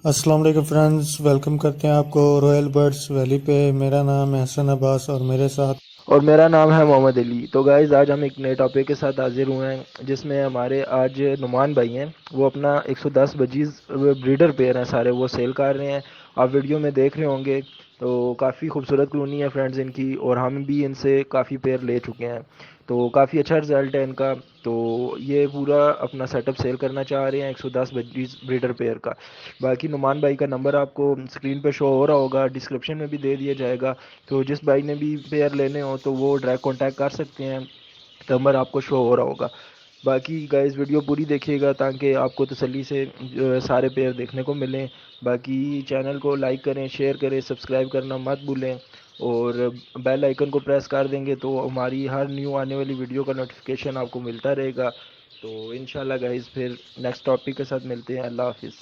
अस्सलाम वालेकुम friends, welcome करते हैं आपको रॉयल बर्ड्स वैली पे। मेरा नाम है हसन अब्बास और मेरे साथ और मेरा नाम है मोहम्मद अली। तो गाइज़ आज हम एक नए टॉपिक के साथ हाजिर हुए हैं जिसमें हमारे आज नुमान भाई हैं। वो अपना 110 बजीज ब्रीडर पेयर हैं, सारे वो सेल कर रहे हैं। आप वीडियो में देख रहे होंगे। तो काफ़ी खूबसूरत कॉलोनी है फ्रेंड्स इनकी, और हम भी इनसे काफ़ी पेयर ले चुके हैं। तो काफ़ी अच्छा रिजल्ट है इनका। तो ये पूरा अपना सेटअप सेल करना चाह रहे हैं 110 बजीज ब्रीडर पेयर का। बाकी नुमान भाई का नंबर आपको स्क्रीन पे शो हो रहा होगा, डिस्क्रिप्शन में भी दे दिया जाएगा। तो जिस भाई ने भी पेयर लेने हो तो वो डायरेक्ट कांटेक्ट कर सकते हैं। नंबर आपको शो हो रहा होगा। बाकी गाइस वीडियो पूरी देखिएगा ताकि आपको तसल्ली से सारे पेयर देखने को मिलें। बाकी चैनल को लाइक करें, शेयर करें, सब्सक्राइब करना मत भूलें। और बेल आइकन को प्रेस कर देंगे तो हमारी हर न्यू आने वाली वीडियो का नोटिफिकेशन आपको मिलता रहेगा। तो इंशाल्लाह गाइस फिर नेक्स्ट टॉपिक के साथ मिलते हैं। अल्लाह हाफिज़।